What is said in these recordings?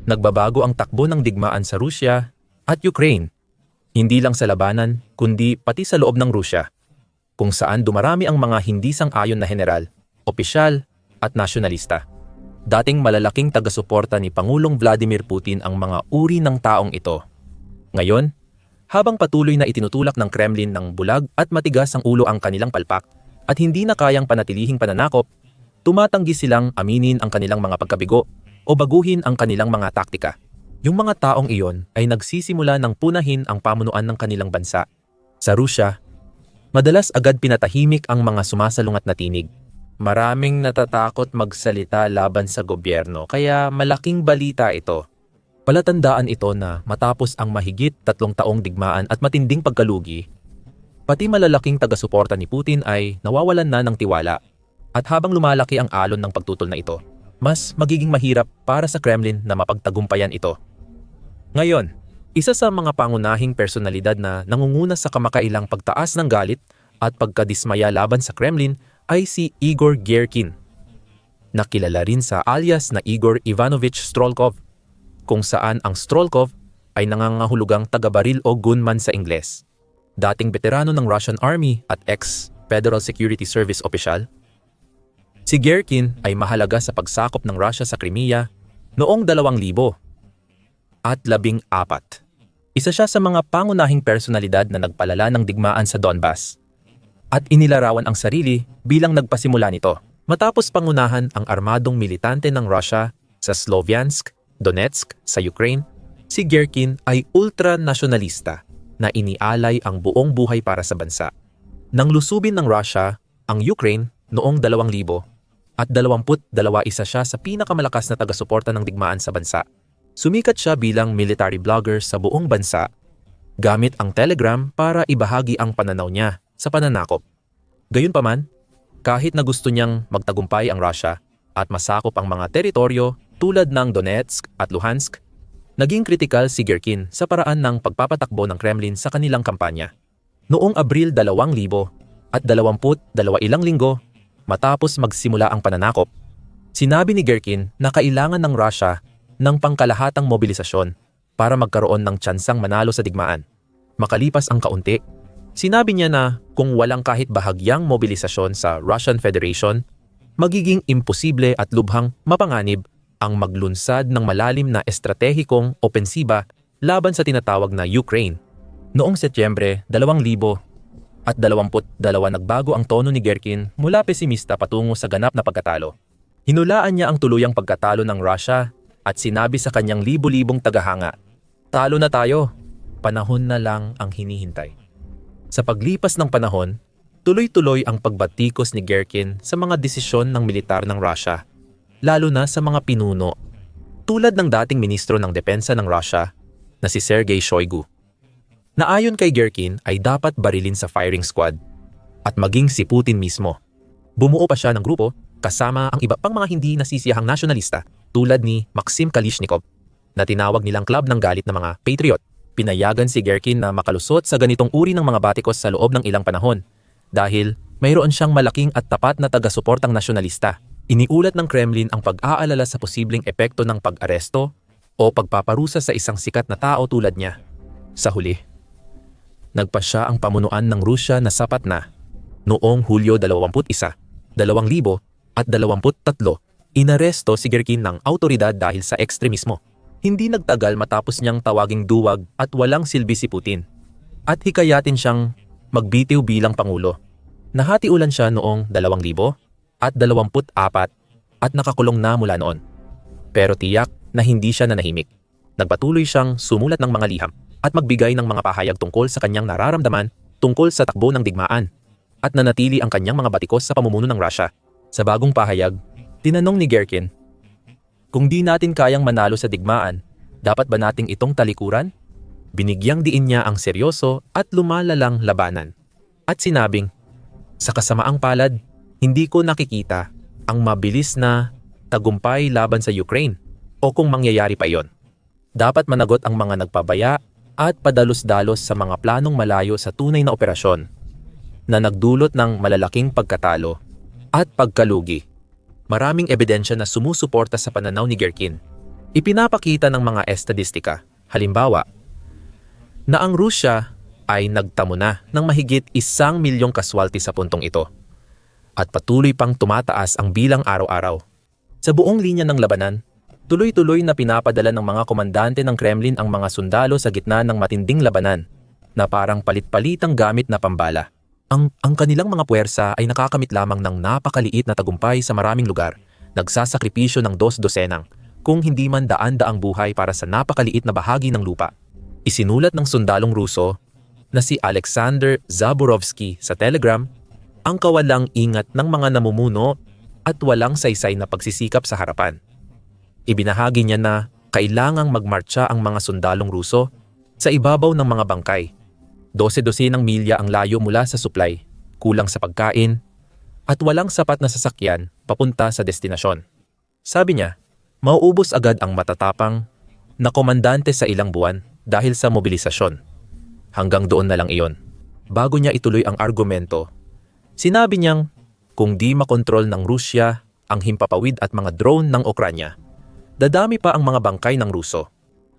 Nagbabago ang takbo ng digmaan sa Rusya at Ukraine. Hindi lang sa labanan, kundi pati sa loob ng Rusya, kung saan dumarami ang mga hindi sang-ayon na general, opisyal at nasyonalista. Dating malalaking taga-suporta ni Pangulong Vladimir Putin ang mga uri ng taong ito. Ngayon, habang patuloy na itinutulak ng Kremlin ng bulag at matigas ang ulo ang kanilang palpak at hindi na kayang panatilihing pananakop, tumatanggi silang aminin ang kanilang mga pagkabigo o baguhin ang kanilang mga taktika. Yung mga taong iyon ay nagsisimula ng punahin ang pamunuan ng kanilang bansa. Sa Rusya, madalas agad pinatahimik ang mga sumasalungat na tinig. Maraming natatakot magsalita laban sa gobyerno kaya malaking balita ito. Palatandaan ito na matapos ang mahigit 3 taong digmaan at matinding pagkalugi, pati malalaking taga-suporta ni Putin ay nawawalan na ng tiwala. At habang lumalaki ang alon ng pagtutol na ito, mas magiging mahirap para sa Kremlin na mapagtagumpayan ito. Ngayon, isa sa mga pangunahing personalidad na nangunguna sa kamakailang pagtaas ng galit at pagkadismaya laban sa Kremlin ay si Igor Girkin, na kilala rin sa alias na Igor Ivanovich Strelkov, kung saan ang Strelkov ay nangangahulugang taga-baril o gunman sa Ingles. Dating veterano ng Russian Army at ex-Federal Security Service official, si Girkin ay mahalaga sa pagsakop ng Russia sa Crimea noong 2014. Isa siya sa mga pangunahing personalidad na nagpalala ng digmaan sa Donbas at inilarawan ang sarili bilang nagpasimula nito. Matapos pangunahan ang armadong militante ng Russia sa Sloviansk, Donetsk sa Ukraine, si Girkin ay ultra-nasyonalista na inialay ang buong buhay para sa bansa. Nang lusubin ng Russia ang Ukraine noong 2000, at 22 isa siya sa pinakamalakas na taga-suporta ng digmaan sa bansa. Sumikat siya bilang military blogger sa buong bansa, gamit ang Telegram para ibahagi ang pananaw niya sa pananakop. Gayunpaman, kahit na gusto niyang magtagumpay ang Russia at masakop ang mga teritoryo tulad ng Donetsk at Luhansk, naging kritikal si Girkin sa paraan ng pagpapatakbo ng Kremlin sa kanilang kampanya. Noong Abril 2000 at 22 linggo, matapos magsimula ang pananakop, sinabi ni Girkin na kailangan ng Russia ng pangkalahatang mobilisasyon para magkaroon ng tsansang manalo sa digmaan. Makalipas ang kaunti, sinabi niya na kung walang kahit bahagyang mobilisasyon sa Russian Federation, magiging imposible at lubhang mapanganib ang maglunsad ng malalim na estratehikong opensiba laban sa tinatawag na Ukraine. Noong Setyembre 2022 nagbago ang tono ni Girkin mula pesimista patungo sa ganap na pagkatalo. Hinulaan niya ang tuluyang pagkatalo ng Russia at sinabi sa kanyang libo-libong tagahanga, "Talo na tayo, panahon na lang ang hinihintay." Sa paglipas ng panahon, tuloy-tuloy ang pagbatikos ni Girkin sa mga desisyon ng militar ng Russia, lalo na sa mga pinuno, tulad ng dating ministro ng depensa ng Russia na si Sergei Shoigu, na ayon kay Girkin ay dapat barilin sa firing squad at maging si Putin mismo. Bumuo pa siya ng grupo kasama ang iba pang mga hindi nasisiyahang nasyonalista tulad ni Maxim Kalishnikov na tinawag nilang club ng galit na mga patriot. Pinayagan si Girkin na makalusot sa ganitong uri ng mga batikos sa loob ng ilang panahon dahil mayroon siyang malaking at tapat na taga-suportang nasyonalista. Iniulat ng Kremlin ang pag-aalala sa posibleng epekto ng pag-aresto o pagpaparusa sa isang sikat na tao tulad niya. Sa huli, nagpasya ang pamunuan ng Rusya na sapat na. Noong Hulyo 21, 2023, inaresto si Girkin ng awtoridad dahil sa ekstremismo. Hindi nagtagal matapos niyang tawaging duwag at walang silbi si Putin at hikayatin siyang magbitiw bilang pangulo. Nahatiulan siya noong 2024 at nakakulong na mula noon. Pero tiyak na hindi siya nanahimik. Nagpatuloy siyang sumulat ng mga liham at magbigay ng mga pahayag tungkol sa kanyang nararamdaman tungkol sa takbo ng digmaan at nanatili ang kanyang mga batikos sa pamumuno ng Russia. Sa bagong pahayag, tinanong ni Girkin, "Kung di natin kayang manalo sa digmaan, dapat ba nating itong talikuran?" Binigyang diin niya ang seryoso at lumalalang labanan. At sinabing, "Sa kasamaang palad, hindi ko nakikita ang mabilis na tagumpay laban sa Ukraine o kung mangyayari pa iyon. Dapat managot ang mga nagpabaya at padalos-dalos sa mga planong malayo sa tunay na operasyon na nagdulot ng malalaking pagkatalo at pagkalugi." Maraming ebidensya na sumusuporta sa pananaw ni Girkin. Ipinapakita ng mga estadistika, halimbawa, na ang Rusya ay nagtamo na ng mahigit 1 milyong kaswalti sa puntong ito at patuloy pang tumataas ang bilang araw-araw. Sa buong linya ng labanan, tuloy-tuloy na pinapadala ng mga komandante ng Kremlin ang mga sundalo sa gitna ng matinding labanan na parang palit-palitang gamit na pambala. Ang kanilang mga puwersa ay nakakamit lamang ng napakaliit na tagumpay sa maraming lugar, nagsasakripisyo ng dos-dosenang, kung hindi man daan-daang buhay para sa napakaliit na bahagi ng lupa. Isinulat ng sundalong Ruso na si Alexander Zaborovsky sa Telegram ang kawalang ingat ng mga namumuno at walang saysay na pagsisikap sa harapan. Ibinahagi niya na kailangang magmarcha ang mga sundalong Ruso sa ibabaw ng mga bangkay. 12-12 milya ang layo mula sa supply, kulang sa pagkain, at walang sapat na sasakyan papunta sa destinasyon. Sabi niya, mauubos agad ang matatapang na komandante sa ilang buwan dahil sa mobilisasyon. Hanggang doon na lang iyon. Bago niya ituloy ang argumento, sinabi niyang kung di makontrol ng Rusya ang himpapawid at mga drone ng Ukranya, dadami pa ang mga bangkay ng Ruso.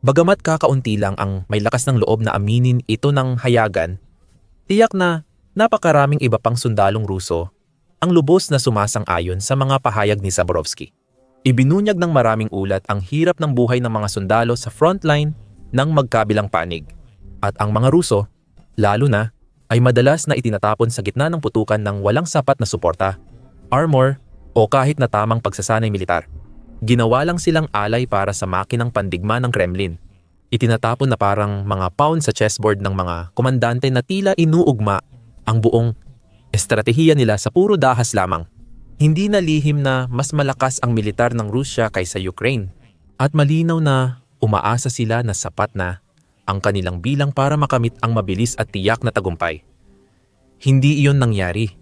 Bagamat kakaunti lang ang may lakas ng loob na aminin ito ng hayagan, tiyak na napakaraming iba pang sundalong Ruso ang lubos na sumasang-ayon sa mga pahayag ni Zaborovsky. Ibinunyag ng maraming ulat ang hirap ng buhay ng mga sundalo sa frontline ng magkabilang panig. At ang mga Ruso, lalo na, ay madalas na itinatapon sa gitna ng putukan ng walang sapat na suporta, armor, o kahit na tamang pagsasanay militar. Ginawa lang silang alay para sa makinang pandigma ng Kremlin. Itinatapon na parang mga pawn sa chessboard ng mga komandante na tila inuugma ang buong estratehiya nila sa puro dahas lamang. Hindi na lihim na mas malakas ang militar ng Rusya kaysa Ukraine at malinaw na umaasa sila na sapat na ang kanilang bilang para makamit ang mabilis at tiyak na tagumpay. Hindi iyon nangyari.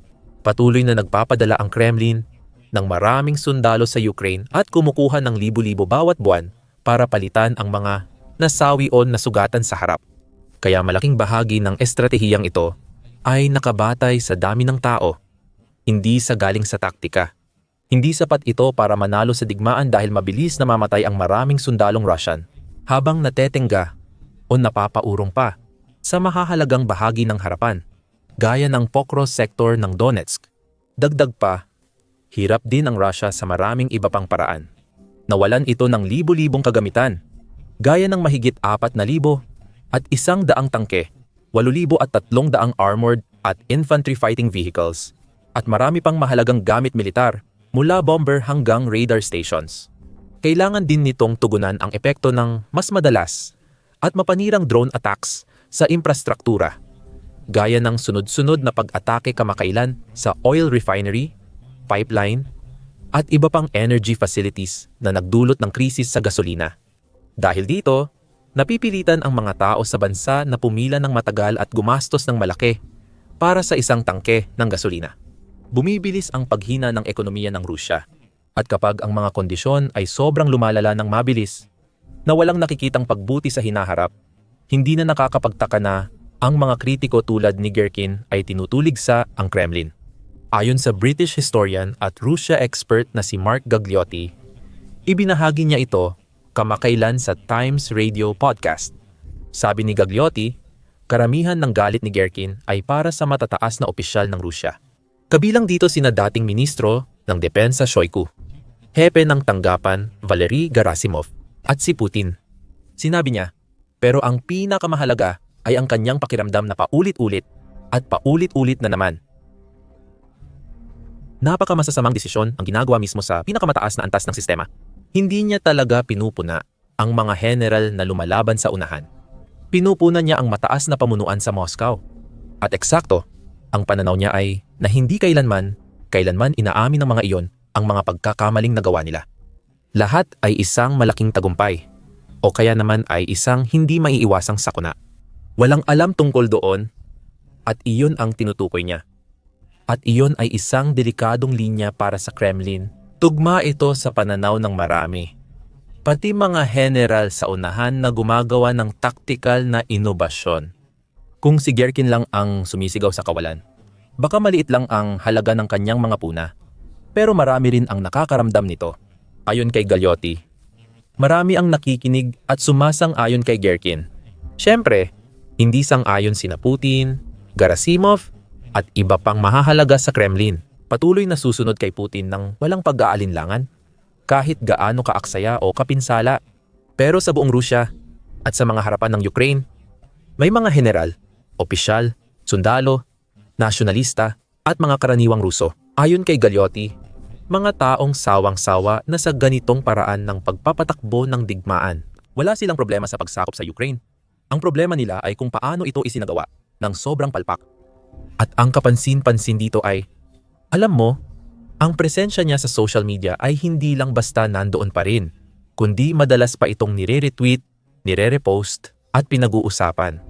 Patuloy na nagpapadala ang Kremlin ng maraming sundalo sa Ukraine at kumukuha ng libo-libo bawat buwan para palitan ang mga nasawi o nasugatan sa harap. Kaya malaking bahagi ng estratehiyang ito ay nakabatay sa dami ng tao, hindi sa galing sa taktika. Hindi sapat ito para manalo sa digmaan dahil mabilis namamatay ang maraming sundalong Russian habang natetengga o napapaurong pa sa mahahalagang bahagi ng harapan, gaya ng Pokros sector ng Donetsk. Dagdag pa, hirap din ang Russia sa maraming iba pang paraan. Nawalan ito ng libo-libong kagamitan, gaya ng mahigit 4,000 at 100 tangke, 8,300 armored at infantry fighting vehicles, at marami pang mahalagang gamit militar mula bomber hanggang radar stations. Kailangan din nitong tugunan ang epekto ng mas madalas at mapanirang drone attacks sa infrastruktura, gaya ng sunod-sunod na pag-atake kamakailan sa oil refinery, pipeline, at iba pang energy facilities na nagdulot ng krisis sa gasolina. Dahil dito, napipilitan ang mga tao sa bansa na pumila ng matagal at gumastos ng malaki para sa isang tangke ng gasolina. Bumibilis ang paghina ng ekonomiya ng Rusya. At kapag ang mga kondisyon ay sobrang lumalala ng mabilis, na walang nakikitang pagbuti sa hinaharap, hindi na nakakapagtaka na ang mga kritiko tulad ni Gerkin ay tinutulig sa ang Kremlin. Ayon sa British historian at Russia expert na si Mark Gagliotti, ibinahagi niya ito kamakailan sa Times Radio podcast. Sabi ni Gagliotti, karamihan ng galit ni Gerkin ay para sa matataas na opisyal ng Rusya. Kabilang dito sina dating ministro ng Depensa Shoigu, hepe ng tanggapan Valery Gerasimov, at si Putin. Sinabi niya, pero ang pinakamahalaga ay ang kanyang pakiramdam na paulit-ulit at paulit-ulit na naman. Napakamasasamang desisyon ang ginagawa mismo sa pinakamataas na antas ng sistema. Hindi niya talaga pinupuna ang mga general na lumalaban sa unahan. Pinupuna niya ang mataas na pamunuan sa Moscow. At eksakto, ang pananaw niya ay na hindi kailanman inaamin ng mga iyon ang mga pagkakamaling nagawa nila. Lahat ay isang malaking tagumpay, o kaya naman ay isang hindi maiiwasang sakuna. Walang alam tungkol doon, at iyon ang tinutukoy niya. At iyon ay isang delikadong linya para sa Kremlin. Tugma ito sa pananaw ng marami. Pati mga general sa unahan na gumagawa ng taktikal na inobasyon. Kung si Gerkin lang ang sumisigaw sa kawalan, baka maliit lang ang halaga ng kanyang mga puna, pero marami rin ang nakakaramdam nito. Ayon kay Gagliotti, Marami ang nakikinig at sumasang-ayon kay Gerkin. Siyempre, hindi sang-ayon sina Putin, Gerasimov, at iba pang mahahalaga sa Kremlin. Patuloy na susunod kay Putin ng walang pag-aalinlangan, kahit gaano kaaksaya o kapinsala. Pero sa buong Rusya at sa mga harapan ng Ukraine, may mga general, opisyal, sundalo, nasyonalista, at mga karaniwang Ruso. Ayon kay Galeotti, mga taong sawang-sawa na sa ganitong paraan ng pagpapatakbo ng digmaan. Wala silang problema sa pagsakop sa Ukraine. Ang problema nila ay kung paano ito isinagawa ng sobrang palpak. At ang kapansin-pansin dito ay, alam mo, ang presensya niya sa social media ay hindi lang basta nandoon pa rin, kundi madalas pa itong nire-retweet, nire-repost, at pinag-uusapan.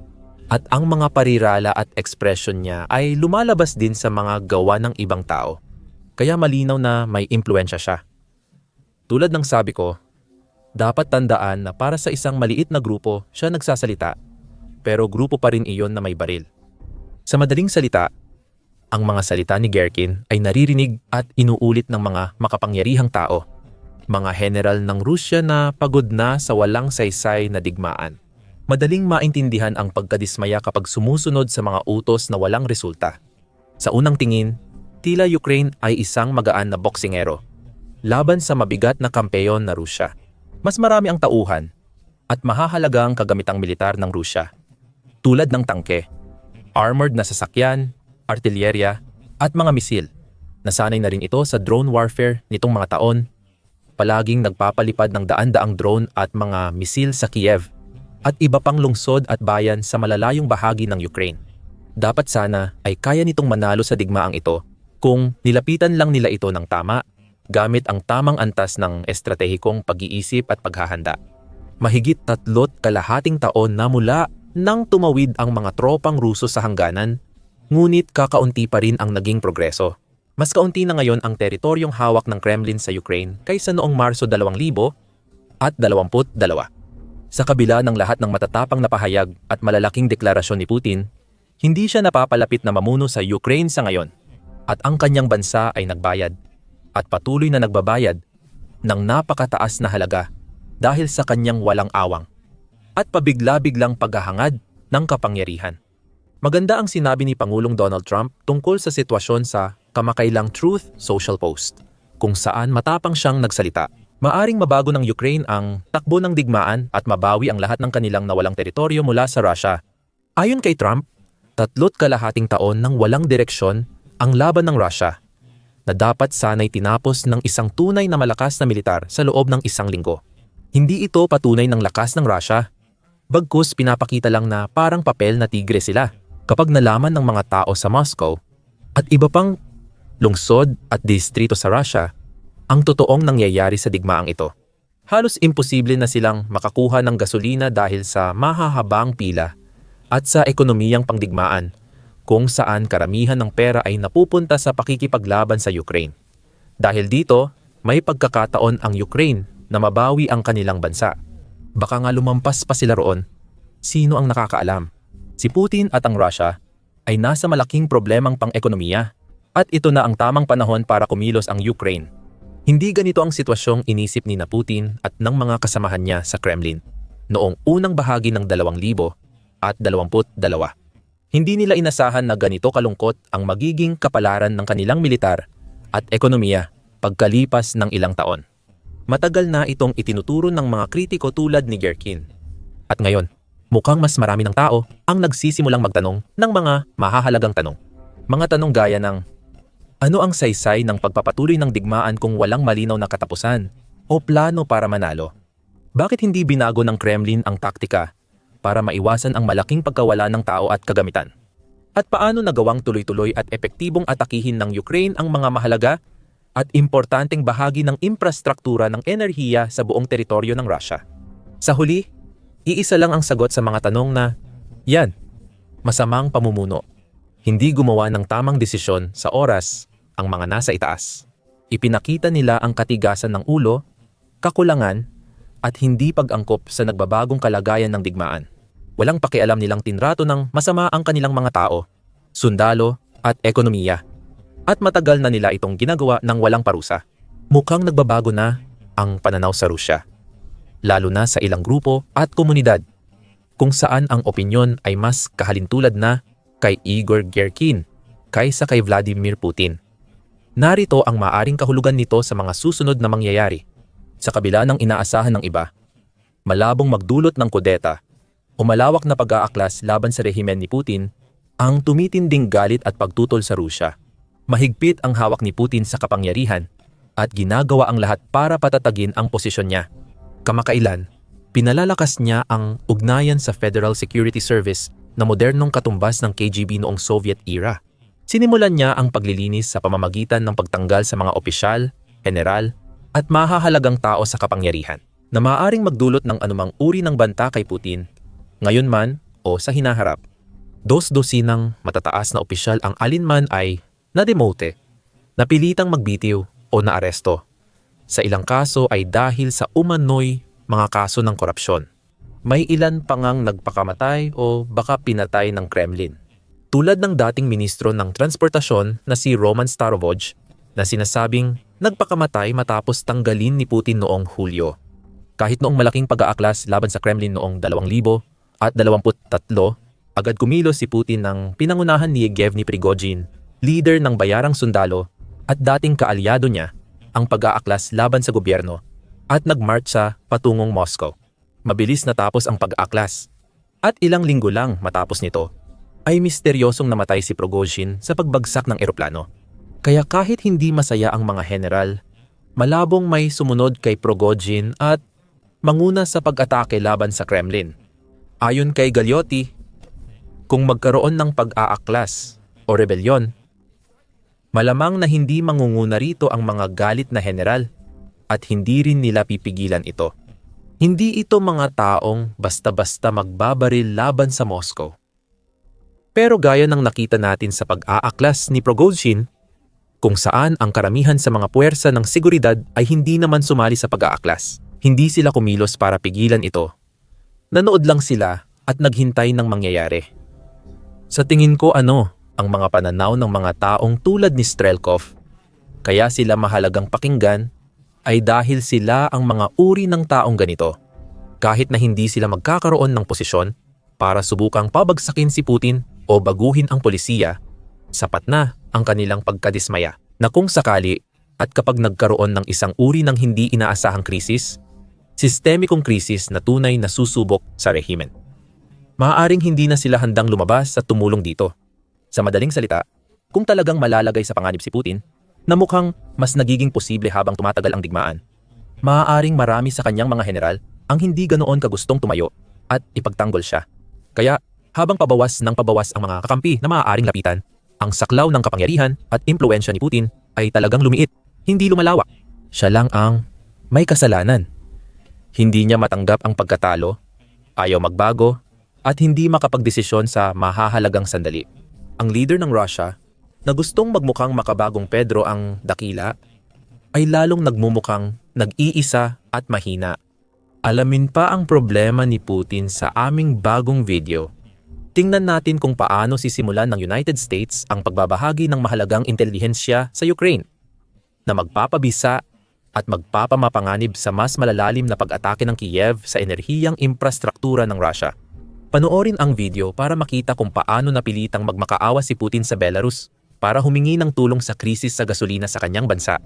At ang mga parirala at ekspresyon niya ay lumalabas din sa mga gawa ng ibang tao. Kaya malinaw na may impluwensya siya. Tulad ng sabi ko, dapat tandaan na para sa isang maliit na grupo siya nagsasalita, pero grupo pa rin iyon na may baril. Sa madaling salita, ang mga salita ni Gerkin ay naririnig at inuulit ng mga makapangyarihang tao, mga general ng Rusya na pagod na sa walang saysay na digmaan. Madaling maintindihan ang pagkadismaya kapag sumusunod sa mga utos na walang resulta. Sa unang tingin, tila Ukraine ay isang magaan na boksingero, laban sa mabigat na kampeyon na Rusya. Mas marami ang tauhan at mahahalagang kagamitang militar ng Rusya, tulad ng tangke, armored na sasakyan, artilyerya, at mga misil. Nasanay na rin ito sa drone warfare nitong mga taon. Palaging nagpapalipad ng daan-daang drone at mga misil sa Kiev at iba pang lungsod at bayan sa malalayong bahagi ng Ukraine. Dapat sana ay kaya nitong manalo sa digmaang ito kung nilapitan lang nila ito ng tama, gamit ang tamang antas ng estratehikong pag-iisip at paghahanda. Mahigit 3.5 taon na mula nang tumawid ang mga tropang Ruso sa hangganan, ngunit kakaunti pa rin ang naging progreso. Mas kaunti na ngayon ang teritoryong hawak ng Kremlin sa Ukraine kaysa noong Marso 2022. Sa kabila ng lahat ng matatapang na pahayag at malalaking deklarasyon ni Putin, hindi siya napapalapit na mamuno sa Ukraine sa ngayon, at ang kanyang bansa ay nagbayad at patuloy na nagbabayad ng napakataas na halaga dahil sa kanyang walang awang at pabigla-biglang paghahangad ng kapangyarihan. Maganda ang sinabi ni Pangulong Donald Trump tungkol sa sitwasyon sa kamakailang Truth Social post, kung saan matapang siyang nagsalita. Maaring mabago ng Ukraine ang takbo ng digmaan at mabawi ang lahat ng kanilang nawalang teritoryo mula sa Russia. Ayon kay Trump, 3.5 taon nang walang direksyon ang laban ng Russia, na dapat sana'y tinapos ng isang tunay na malakas na militar sa loob ng 1 linggo. Hindi ito patunay ng lakas ng Russia, bagkus pinapakita lang na parang papel na tigre sila kapag nalaman ng mga tao sa Moscow at iba pang lungsod at distrito sa Russia ang totoong nangyayari sa digmaang ito. Halos imposible na silang makakuha ng gasolina dahil sa mahahabang pila at sa ekonomiyang pangdigmaan, kung saan karamihan ng pera ay napupunta sa pakikipaglaban sa Ukraine. Dahil dito, may pagkakataon ang Ukraine na mabawi ang kanilang bansa. Baka nga lumampas pa sila roon. Sino ang nakakaalam? Si Putin at ang Russia ay nasa malaking problemang pang-ekonomiya, at ito na ang tamang panahon para kumilos ang Ukraine. Hindi ganito ang sitwasyong inisip ni Putin at ng mga kasamahan niya sa Kremlin noong unang bahagi ng 2022. Hindi nila inasahan na ganito kalungkot ang magiging kapalaran ng kanilang militar at ekonomiya pagkalipas ng ilang taon. Matagal na itong itinuturo ng mga kritiko tulad ni Gerkin. At ngayon, mukhang mas marami ng tao ang nagsisimulang magtanong ng mga mahahalagang tanong. Mga tanong gaya ng, ano ang saysay ng pagpapatuloy ng digmaan kung walang malinaw na katapusan o plano para manalo? Bakit hindi binago ng Kremlin ang taktika para maiwasan ang malaking pagkawala ng tao at kagamitan? At paano nagawang tuloy-tuloy at epektibong atakihin ng Ukraine ang mga mahalaga at importanteng bahagi ng infrastruktura ng enerhiya sa buong teritoryo ng Russia? Sa huli, iisa lang ang sagot sa mga tanong na, yan, masamang pamumuno. Hindi gumawa ng tamang desisyon sa oras ang mga nasa itaas. Ipinakita nila ang katigasan ng ulo, kakulangan, at hindi pag-angkop sa nagbabagong kalagayan ng digmaan. Walang pakialam nilang tinrato ng masama ang kanilang mga tao, sundalo, at ekonomiya. At matagal na nila itong ginagawa ng walang parusa. Mukhang nagbabago na ang pananaw sa Rusya. lalo na sa ilang grupo at komunidad, kung saan ang opinyon ay mas kahalintulad na kay Igor Girkin kaysa kay Vladimir Putin. Narito ang maaring kahulugan nito sa mga susunod na mangyayari. Sa kabila ng inaasahan ng iba, malabong magdulot ng kudeta o malawak na pag-aaklas laban sa rehimen ni Putin ang tumitinding galit at pagtutol sa Rusya. Mahigpit ang hawak ni Putin sa kapangyarihan at ginagawa ang lahat para patatagin ang posisyon niya. Kamakailan, pinalalakas niya ang ugnayan sa Federal Security Service na modernong katumbas ng KGB noong Soviet era. Sinimulan niya ang paglilinis sa pamamagitan ng pagtanggal sa mga opisyal, general, at mahahalagang tao sa kapangyarihan na maaaring magdulot ng anumang uri ng banta kay Putin, ngayon man o sa hinaharap. Dos-dosinang matataas na opisyal ang alinman ay na-demote, napilitang magbitiw o naaresto. Sa ilang kaso ay dahil sa umano'y mga kaso ng korupsyon. May ilan pa ngang nagpakamatay o baka pinatay ng Kremlin. Tulad ng dating ministro ng transportasyon na si Roman Starovoj na sinasabing nagpakamatay matapos tanggalin ni Putin noong Hulyo. Kahit noong malaking pag-aaklas laban sa Kremlin noong 2023, agad kumilos si Putin ng pinangunahan ni Yevgeny Prigozhin, leader ng bayarang sundalo at dating kaalyado niya, ang pag-aaklas laban sa gobyerno at nagmarcha patungong Moscow. Mabilis natapos ang pag-aaklas at ilang linggo lang matapos nito ay misteryosong namatay si Prigozhin sa pagbagsak ng eroplano. Kaya kahit hindi masaya ang mga general, malabong may sumunod kay Prigozhin at manguna sa pag-atake laban sa Kremlin. Ayon kay Galeotti, kung magkaroon ng pag-aaklas o rebelyon, malamang na hindi mangunguna rito ang mga galit na general at hindi rin nila pipigilan ito. Hindi ito mga taong basta-basta magbabaril laban sa Moscow. Pero gaya ng nakita natin sa pag-aaklas ni Prigozhin, kung saan ang karamihan sa mga puwersa ng seguridad ay hindi naman sumali sa pag-aaklas. Hindi sila kumilos para pigilan ito. Nanood lang sila at naghintay ng mangyayari. Sa tingin ko ang mga pananaw ng mga taong tulad ni Strelkov, kaya sila mahalagang pakinggan, ay dahil sila ang mga uri ng taong ganito. Kahit na hindi sila magkakaroon ng posisyon para subukang pabagsakin si Putin o baguhin ang polisiya, sapat na ang kanilang pagkadismaya na kung sakali at kapag nagkaroon ng isang uri ng hindi inaasahang krisis, sistemikong krisis na tunay na susubok sa rehimen, maaaring hindi na sila handang lumabas at tumulong dito. Sa madaling salita, kung talagang malalagay sa panganib si Putin, na mukhang mas nagiging posible habang tumatagal ang digmaan, maaaring marami sa kanyang mga general ang hindi ganoon kagustong tumayo at ipagtanggol siya. Kaya habang pabawas ng pabawas ang mga kakampi na maaaring lapitan, ang saklaw ng kapangyarihan at impluwensya ni Putin ay talagang lumiit, hindi lumalawak. Siya lang ang may kasalanan. Hindi niya matanggap ang pagkatalo, ayaw magbago, at hindi makapagdesisyon sa mahahalagang sandali. Ang leader ng Russia, na gustong magmukhang makabagong Pedro ang dakila, ay lalong nagmumukhang nag-iisa at mahina. Alamin pa ang problema ni Putin sa aming bagong video. Tingnan natin kung paano sisimulan ng United States ang pagbabahagi ng mahalagang intelihensya sa Ukraine, na magpapabisa at magpapamapanganib sa mas malalalim na pag-atake ng Kiev sa enerhiyang infrastruktura ng Russia. Panoorin ang video para makita kung paano napilitang magmakaawa si Putin sa Belarus para humingi ng tulong sa krisis sa gasolina sa kanyang bansa.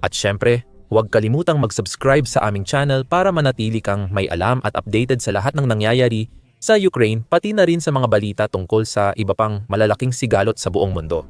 At syempre, huwag kalimutang mag-subscribe sa aming channel para manatili kang may alam at updated sa lahat ng nangyayari sa Ukraine, pati na rin sa mga balita tungkol sa iba pang malalaking sigalot sa buong mundo.